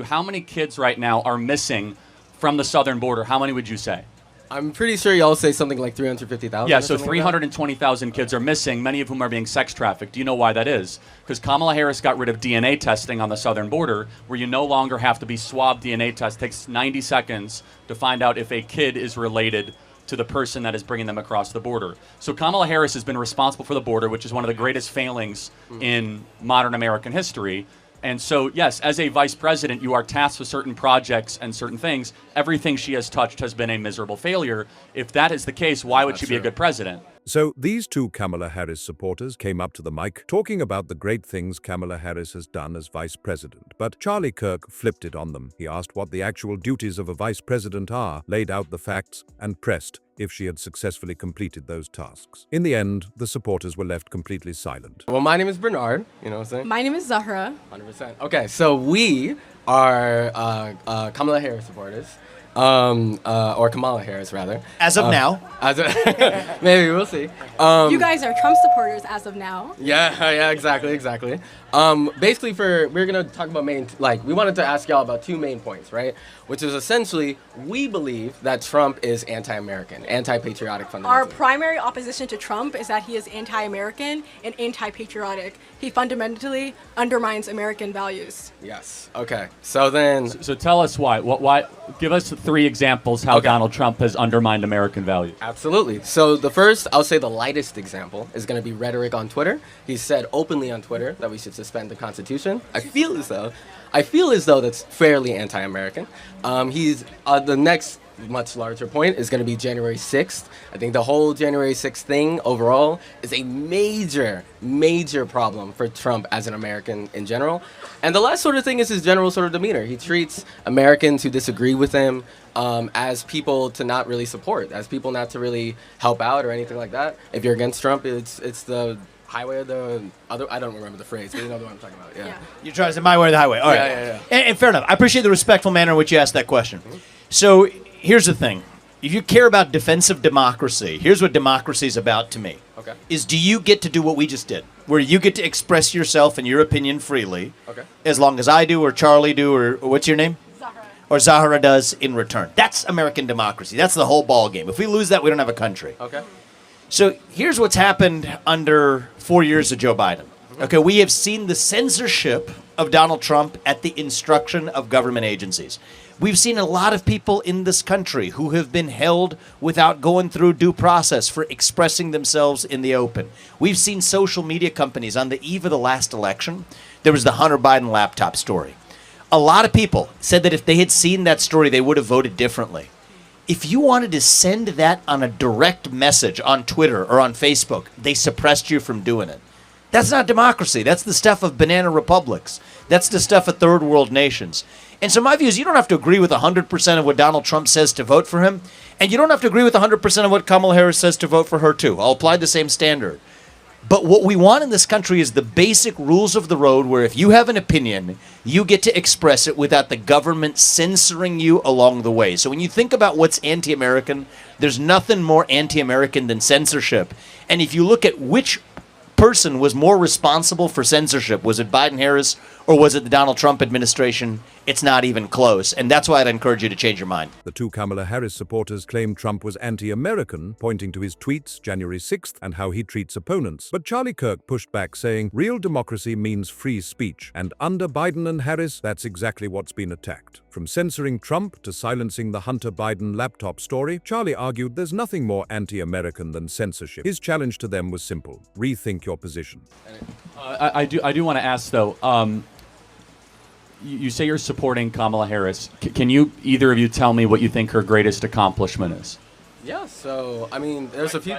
How many kids right now are missing from the southern border? How many would you say? I'm pretty sure y'all say something like 350,000. Yeah, so 320,000 kids are missing, many of whom are being sex trafficked. Do you know why that is? Because Kamala Harris got rid of DNA testing on the southern border, where you no longer have to be swabbed DNA test. It takes 90 seconds to find out if a kid is related to the person that is bringing them across the border. So Kamala Harris has been responsible for the border, which is one of the greatest failings in modern American history. And so, yes, as a vice president, you are tasked with certain projects and certain things. Everything she has touched has been a miserable failure. If that is the case, why would she be a good president? So these two Kamala Harris supporters came up to the mic talking about the great things Kamala Harris has done as vice president. But Charlie Kirk flipped it on them. He asked what the actual duties of a vice president are, laid out the facts, and pressed if she had successfully completed those tasks. In the end, the supporters were left completely silent. Well, my name is Bernard, you know what I'm saying? My name is Zahra. 100%. Okay, so we are Kamala Harris supporters. Or Kamala Harris, rather. As of now. Maybe, we'll see. You guys are Trump supporters as of now. Yeah, exactly. Basically, we're gonna talk about we wanted to ask y'all about two main points, right? Which is essentially, we believe that Trump is anti-American, anti-patriotic fundamentally. Our primary opposition to Trump is that he is anti-American and anti-patriotic. He fundamentally undermines American values. Yes. Okay. So then. So tell us why. Why? Give us 3 examples how Donald Trump has undermined American values. Absolutely. So the first, I'll say the lightest example, is going to be rhetoric on Twitter. He said openly on Twitter that we should suspend the Constitution. I feel as though that's fairly anti-American. He's the next much larger point is going to be January 6th. I think the whole January 6th thing overall is a major problem for Trump as an American in general. And the last sort of thing is his general sort of demeanor. He treats Americans who disagree with him as people to not really support, as people not to really help out or anything like that. If you're against Trump, it's the highway or the other, I don't remember the phrase, but you know what I'm talking about, yeah. You're trying to say my way or the highway. All right. Yeah. And fair enough. I appreciate the respectful manner in which you asked that question. So here's the thing. If you care about defensive democracy, here's what democracy is about to me. Okay. Is do you get to do what we just did, where you get to express yourself and your opinion freely, as long as I do or Charlie do or what's your name? Zahra. Or Zahra does in return. That's American democracy. That's the whole ball game. If we lose that, we don't have a country. Okay. So here's what's happened under 4 years of Joe Biden. Okay, we have seen the censorship of Donald Trump at the instruction of government agencies. We've seen a lot of people in this country who have been held without going through due process for expressing themselves in the open. We've seen social media companies on the eve of the last election. There was the Hunter Biden laptop story. A lot of people said that if they had seen that story, they would have voted differently. If you wanted to send that on a direct message on Twitter or on Facebook, they suppressed you from doing it. That's not democracy. That's the stuff of banana republics. That's the stuff of third world nations. And so my view is you don't have to agree with 100% of what Donald Trump says to vote for him, and you don't have to agree with 100% of what Kamala Harris says to vote for her too. I'll apply the same standard. But what we want in this country is the basic rules of the road where if you have an opinion, you get to express it without the government censoring you along the way. So when you think about what's anti-American, there's nothing more anti-American than censorship. And if you look at which person was more responsible for censorship, was it Biden-Harris or was it the Donald Trump administration? It's not even close. And that's why I'd encourage you to change your mind. The two Kamala Harris supporters claimed Trump was anti-American, pointing to his tweets January 6th and how he treats opponents. But Charlie Kirk pushed back, saying real democracy means free speech. And under Biden and Harris, that's exactly what's been attacked. From censoring Trump to silencing the Hunter Biden laptop story, Charlie argued there's nothing more anti-American than censorship. His challenge to them was simple: rethink your position. I do want to ask, though, you say you're supporting Kamala Harris. Can you, either of you, tell me what you think her greatest accomplishment is? Yeah, so, I mean, there's a few.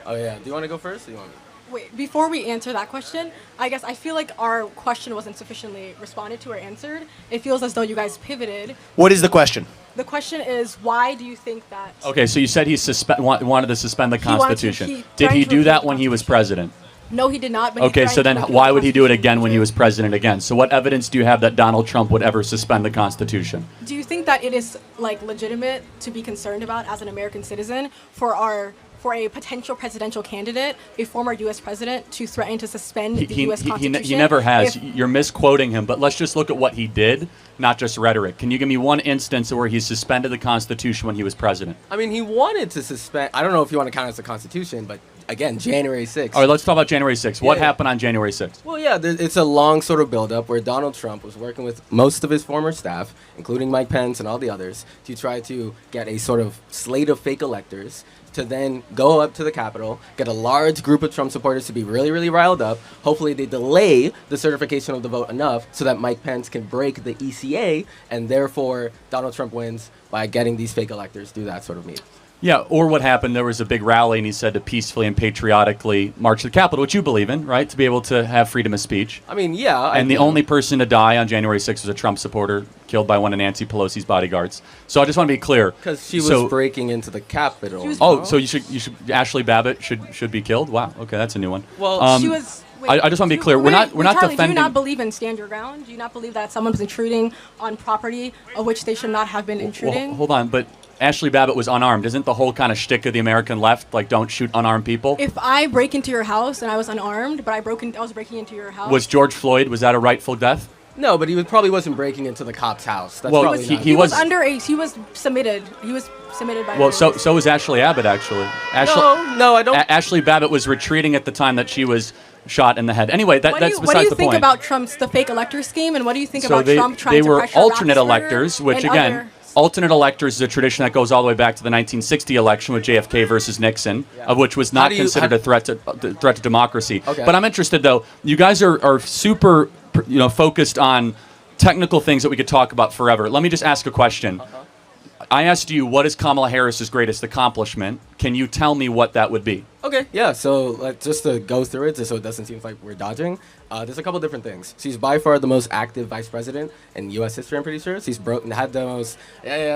Oh, yeah. Do you want to go first or do you want me? Wait, before we answer that question, I guess I feel like our question wasn't sufficiently responded to or answered. It feels as though you guys pivoted. What is the question? The question is, why do you think that... Okay, so you said he wanted to suspend the Constitution. Did he to do repeal that the when he was president? No, he did not. But Okay, so then why would he do it again when he was president again? So what evidence do you have that Donald Trump would ever suspend the Constitution? Do you think that it is legitimate to be concerned about as an American citizen for for a potential presidential candidate, a former U.S. president, to threaten to suspend the He, U.S. he, Constitution? he never has. If- You're misquoting him, but let's just look at what he did, not just rhetoric. Can you give me one instance where he suspended the Constitution when he was president? I mean, he wanted to suspend. I don't know if you want to count it as the Constitution, but again, January 6th. All right, let's talk about January 6th. What Yeah. happened on January 6th? Well, yeah, it's a long sort of buildup where Donald Trump was working with most of his former staff, including Mike Pence and all the others, to try to get a sort of slate of fake electors to then go up to the Capitol, get a large group of Trump supporters to be really, really riled up. Hopefully they delay the certification of the vote enough so that Mike Pence can break the ECA, and therefore Donald Trump wins by getting these fake electors through that sort of meet. Yeah, or what happened, there was a big rally and he said to peacefully and patriotically march to the Capitol, which you believe in, right? To be able to have freedom of speech. I mean, yeah. And the only person to die on January 6th was a Trump supporter killed by one of Nancy Pelosi's bodyguards. So I just want to be clear. Because she was So- breaking into the Capitol. She was- Oh, so you should Ashley Babbitt should be killed? Wow. Okay, that's a new one. Well, she was. I just want to be clear. We're not Charlie, defending. Do you not believe in stand your ground? Do you not believe that someone was intruding on property of which they should not have been intruding? Well, hold on, but Ashley Babbitt was unarmed. Isn't the whole kind of shtick of the American left like don't shoot unarmed people? If I break into your house and I was unarmed, but I was breaking into your house. Was George Floyd, was that a rightful death? No, but he probably wasn't breaking into the cop's house. That's Well, probably he- not. he he was was- under he was submitted. He was submitted by. Well, so terrorists. was Ashley Abbott actually. No, I don't. Ashley Babbitt was retreating at the time that she was shot in the head. Anyway, What do that's you, besides what do you the think point. about the fake elector scheme, and what do you think So about they, Trump trying they to were pressure alternate Roethlisberger electors, which and again, other- alternate electors is a tradition that goes all the way back to the 1960 election with JFK versus Nixon, of which was not do you- considered a threat to democracy. Okay. But I'm interested though. You guys are super, focused on technical things that we could talk about forever. Let me just ask a question. I asked you, what is Kamala Harris's greatest accomplishment? Can you tell me what that would be? Okay, yeah, so just to go through it, just so it doesn't seem like we're dodging, there's a couple different things. She's by far the most active vice president in U.S. history, I'm pretty sure. She's had the most,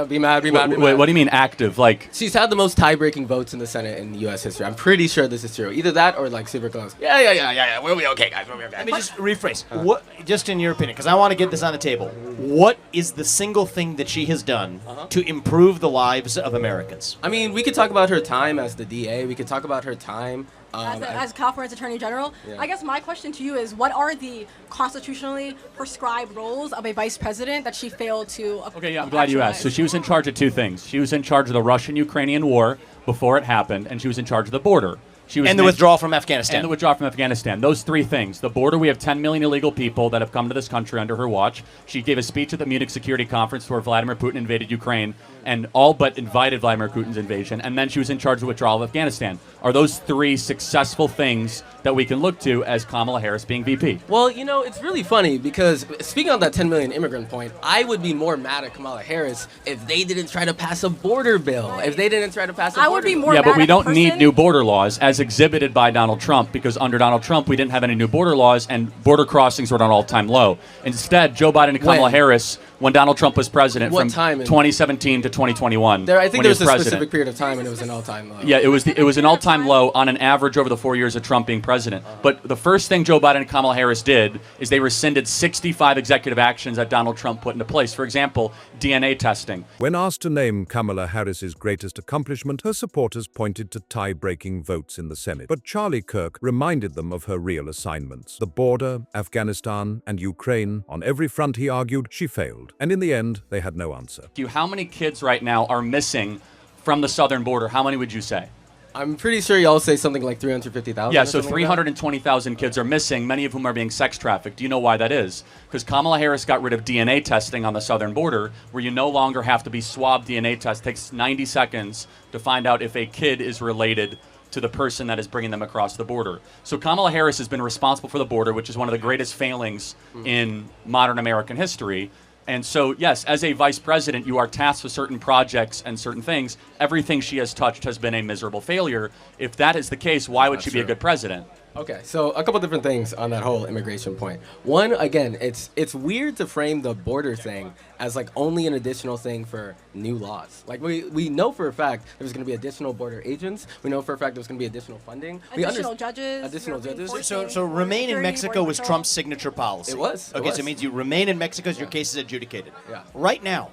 be mad. Wait, what do you mean active? Like, She's had the most tie-breaking votes in the Senate in U.S. history. I'm pretty sure this is true. Either that or like super close. Yeah. We'll be okay, guys. We'll be okay. Let me just rephrase. What, just in your opinion, because I want to get this on the table. What is the single thing that she has done to improve the lives of Americans? I mean, we could talk about her time as the DA. We could talk about her time. as California's Attorney General. Yeah. I guess my question to you is, what are the constitutionally prescribed roles of a vice president that she failed to okay, yeah, I'm glad you asked. So actualize? she was in charge of two things. She was in charge of the Russian-Ukrainian war before it happened, and she was in charge of the border. She was And the withdrawal from Afghanistan. And the withdrawal from Afghanistan. Those three things. The border, we have 10 million illegal people that have come to this country under her watch. She gave a speech at the Munich Security Conference where Vladimir Putin invaded Ukraine and all but invited Vladimir Putin's invasion. And then she was in charge of the withdrawal of Afghanistan. Are those three successful things that we can look to as Kamala Harris being VP? Well, it's really funny because speaking on that 10 million immigrant point, I would be more mad at Kamala Harris if they didn't try to pass a border bill. If they didn't try to pass a I border would be bill. more Yeah, but mad we at the don't need person- new border laws as exhibited by Donald Trump, because under Donald Trump, we didn't have any new border laws and border crossings were at an all-time low. Instead, Joe Biden and Kamala When? Harris, when Donald Trump was president What from time in- 2017 to 2021, I think when there he was a president. specific period of time and it was an all-time low. Yeah, it was an all-time low on an average over the 4 years of Trump being president. But the first thing Joe Biden and Kamala Harris did is they rescinded 65 executive actions that Donald Trump put into place. For example, DNA testing. When asked to name Kamala Harris's greatest accomplishment, her supporters pointed to tie-breaking votes in the Senate. But Charlie Kirk reminded them of her real assignments: the border, Afghanistan, and Ukraine. On every front, he argued, she failed. And in the end, they had no answer. How many kids right now are missing from the southern border? How many would you say? I'm pretty sure y'all say something like 350,000. Yeah, or so something like that. 320,000 kids are missing, many of whom are being sex trafficked. Do you know why that is? Because Kamala Harris got rid of DNA testing on the southern border, where you no longer have to be swabbed DNA test. It takes 90 seconds to find out if a kid is related to the person that is bringing them across the border. So Kamala Harris has been responsible for the border, which is one of the greatest failings in modern American history. And so, yes, as a vice president, you are tasked with certain projects and certain things. Everything she has touched has been a miserable failure. If that is the case, why would she be a good president? Okay, so a couple different things on that whole immigration point. One, again, it's weird to frame the border thing as like only an additional thing for new laws. Like we know for a fact there's going to be additional border agents. We know for a fact there's going to be additional funding. Additional judges. Additional you're judges. reinforcing So remain in security, Mexico border was patrol. Trump's signature policy. It was, it Okay, was. so it means you remain in Mexico as your case is adjudicated. Yeah. Right now,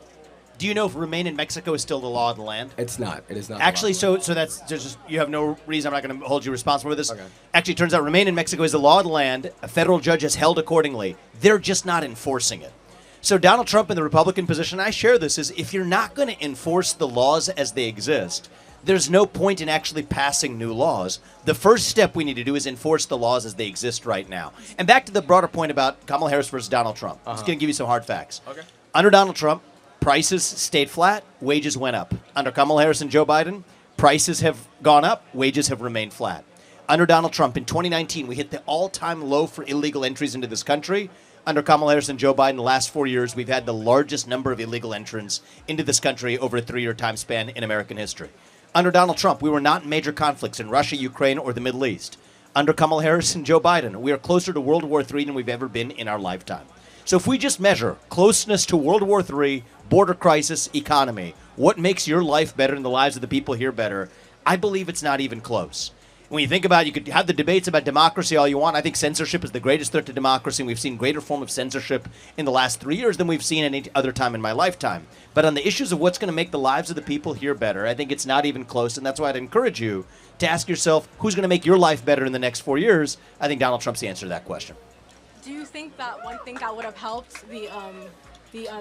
Do you know if remain in Mexico is still the law of the land? It's not. It is not. Actually, so that's just you have no reason. I'm not going to hold you responsible for this. Okay. Actually, it turns out remain in Mexico is the law of the land. A federal judge has held accordingly. They're just not enforcing it. So Donald Trump and the Republican position, I share this, is if you're not going to enforce the laws as they exist, there's no point in actually passing new laws. The first step we need to do is enforce the laws as they exist right now. And back to the broader point about Kamala Harris versus Donald Trump. I'm just going to give you some hard facts. Okay. Under Donald Trump, prices stayed flat, wages went up. Under Kamala Harris and Joe Biden, prices have gone up, wages have remained flat. Under Donald Trump, in 2019, we hit the all-time low for illegal entries into this country. Under Kamala Harris and Joe Biden, the last 4 years, we've had the largest number of illegal entrants into this country over a 3-year time span in American history. Under Donald Trump, we were not in major conflicts in Russia, Ukraine, or the Middle East. Under Kamala Harris and Joe Biden, we are closer to World War III than we've ever been in our lifetime. So if we just measure closeness to World War III, border crisis, economy, what makes your life better and the lives of the people here better, I believe it's not even close. When you think about it, you could have the debates about democracy all you want. I think censorship is the greatest threat to democracy, and we've seen greater form of censorship in the last 3 years than we've seen any other time in my lifetime. But on the issues of what's going to make the lives of the people here better, I think it's not even close, and that's why I'd encourage you to ask yourself, who's going to make your life better in the next 4 years? I think Donald Trump's the answer to that question. Do you think that one thing that would have helped the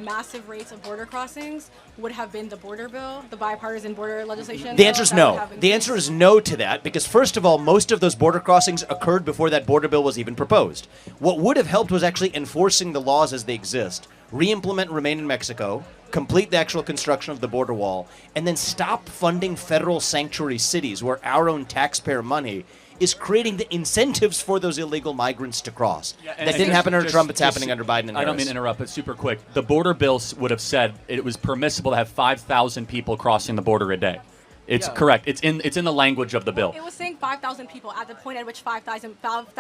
massive rates of border crossings would have been the border bill, the bipartisan border legislation? The answer is no. The answer is no to that because, first of all, most of those border crossings occurred before that border bill was even proposed. What would have helped was actually enforcing the laws as they exist, re-implement remain in Mexico, complete the actual construction of the border wall, and then stop funding federal sanctuary cities where our own taxpayer money is creating the incentives for those illegal migrants to cross. That didn't happen under Trump. It's happening under Biden and Harris. I don't mean to interrupt, but super quick. The border bill would have said it was permissible to have 5,000 people crossing the border a day. It's correct. It's in the language of the bill. It was saying 5,000 people. At the point at which 5,000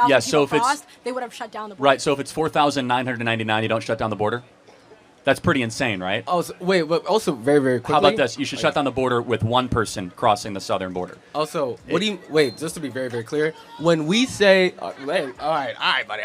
Yeah, so people if it's- crossed, they would have shut down the border. Right, so if it's 4,999, you don't shut down the border? That's pretty insane, right? Also, wait, but also very, very quickly. How about this? You should shut down the border with one person crossing the southern border. Also, wait, just to be very, very clear, when we say, all right, buddy.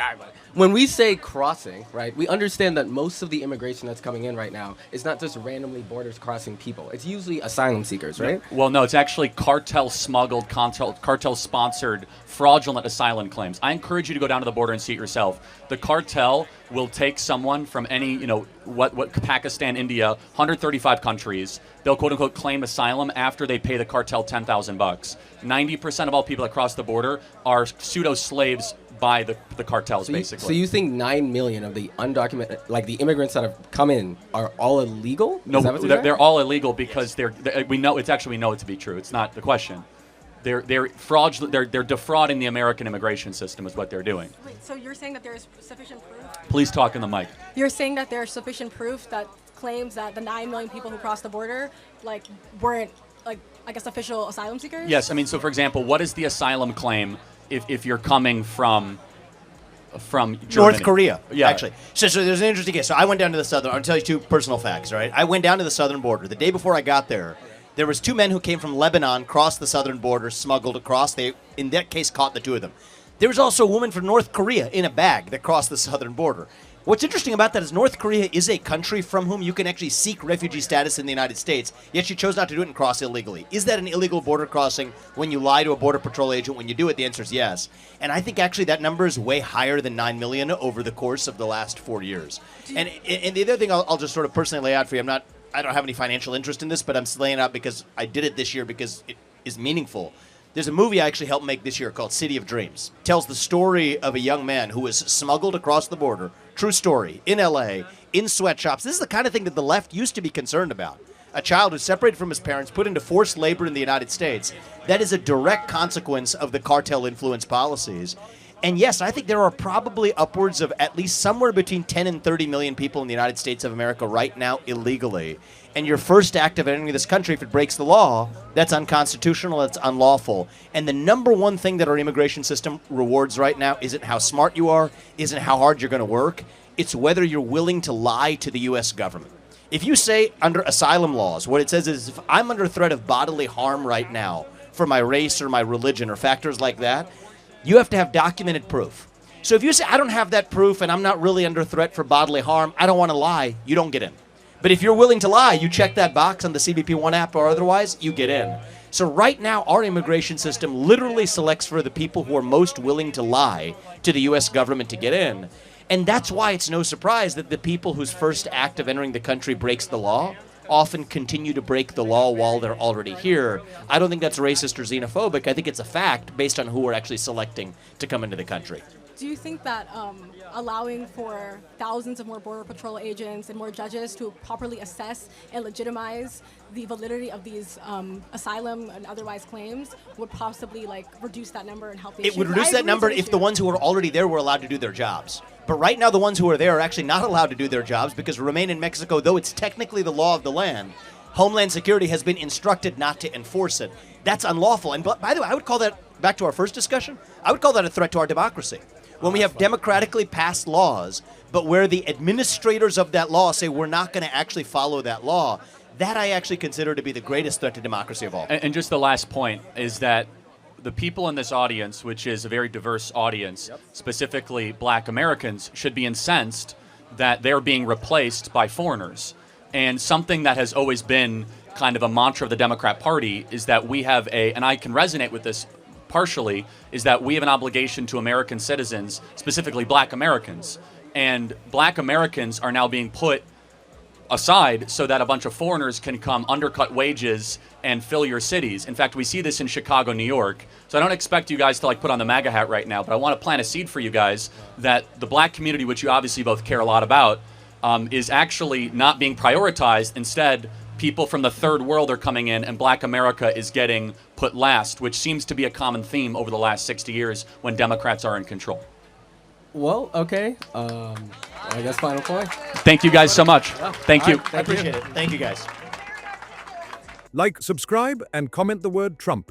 When we say crossing, right, we understand that most of the immigration that's coming in right now is not just randomly borders crossing people. It's usually asylum seekers, right? Well, no, it's actually cartel-smuggled, cartel-sponsored, fraudulent asylum claims. I encourage you to go down to the border and see it yourself. The cartel will take someone from any, what Pakistan, India, 135 countries. They'll quote-unquote claim asylum after they pay the cartel $10,000. 90% of all people that cross the border are pseudo-slaves by the cartels, basically. So you think 9 million of the undocumented, like the immigrants that have come in, are all illegal? No, Is that what you're they're all illegal because we know it to be true. It's not the question. They're fraudulent. They're defrauding the American immigration system is what they're doing. Wait, so you're saying that there is sufficient proof? Please talk in the mic. You're saying that there is sufficient proof that claims that the 9 million people who crossed the border, weren't, I guess, official asylum seekers? Yes, I mean, so for example, what is the asylum claim if you're coming from Germany? North Korea, Yeah. actually. So there's an interesting case. So I went down to the southern. I'll tell you two personal facts, all right? I went down to the southern border. The day before I got there, there was 2 men who came from Lebanon, crossed the southern border, smuggled across. They, in that case, caught the 2 of them. There was also a woman from North Korea in a bag that crossed the southern border. What's interesting about that is North Korea is a country from whom you can actually seek refugee status in the United States, yet she chose not to do it and cross illegally. Is that an illegal border crossing when you lie to a Border Patrol agent? When you do it, the answer is yes. And I think actually that number is way higher than 9 million over the course of the last 4 years. And the other thing I'll just sort of personally lay out for you, I don't have any financial interest in this, but I'm laying out because I did it this year because it is meaningful. There's a movie I actually helped make this year called City of Dreams. It tells the story of a young man who was smuggled across the border, true story, in L.A., in sweatshops. This is the kind of thing that the left used to be concerned about. A child who's separated from his parents, put into forced labor in the United States. That is a direct consequence of the cartel influence policies. And yes, I think there are probably upwards of at least somewhere between 10 and 30 million people in the United States of America right now illegally. And your first act of entering this country, if it breaks the law, that's unconstitutional, that's unlawful. And the number one thing that our immigration system rewards right now isn't how smart you are, isn't how hard you're going to work. It's whether you're willing to lie to the U.S. government. If you say under asylum laws, what it says is if I'm under threat of bodily harm right now for my race or my religion or factors like that, you have to have documented proof. So if you say I don't have that proof and I'm not really under threat for bodily harm, I don't want to lie, you don't get in. But if you're willing to lie, you check that box on the CBP One app or otherwise, you get in. So right now, our immigration system literally selects for the people who are most willing to lie to the U.S. government to get in. And that's why it's no surprise that the people whose first act of entering the country breaks the law often continue to break the law while they're already here. I don't think that's racist or xenophobic. I think it's a fact based on who we're actually selecting to come into the country. Do you think that allowing for thousands of more Border Patrol agents and more judges to properly assess and legitimize the validity of these asylum and otherwise claims would possibly reduce that number and help the It would reduce that number if the ones who are already there were allowed to do their jobs. But right now, the ones who are there are actually not allowed to do their jobs because remain in Mexico, though it's technically the law of the land. Homeland Security has been instructed not to enforce it. That's unlawful. And by the way, I would call that, back to our first discussion, I would call that a threat to our democracy. When we have democratically passed laws, but where the administrators of that law say we're not going to actually follow that law, that I actually consider to be the greatest threat to democracy of all. And just the last point is that the people in this audience, which is a very diverse audience, specifically black Americans, should be incensed that they're being replaced by foreigners. And something that has always been kind of a mantra of the Democrat Party is that we have and I can resonate with this partially, is that we have an obligation to American citizens, specifically black Americans. And black Americans are now being put aside so that a bunch of foreigners can come undercut wages and fill your cities. In fact, we see this in Chicago, New York. So I don't expect you guys to put on the MAGA hat right now, but I want to plant a seed for you guys that the black community, which you obviously both care a lot about, is actually not being prioritized. Instead, people from the third world are coming in and black America is getting put last, which seems to be a common theme over the last 60 years when Democrats are in control. Well, okay. I guess final point. Thank you guys so much. Thank you. I appreciate it. Thank you, guys. Like, subscribe, and comment the word Trump.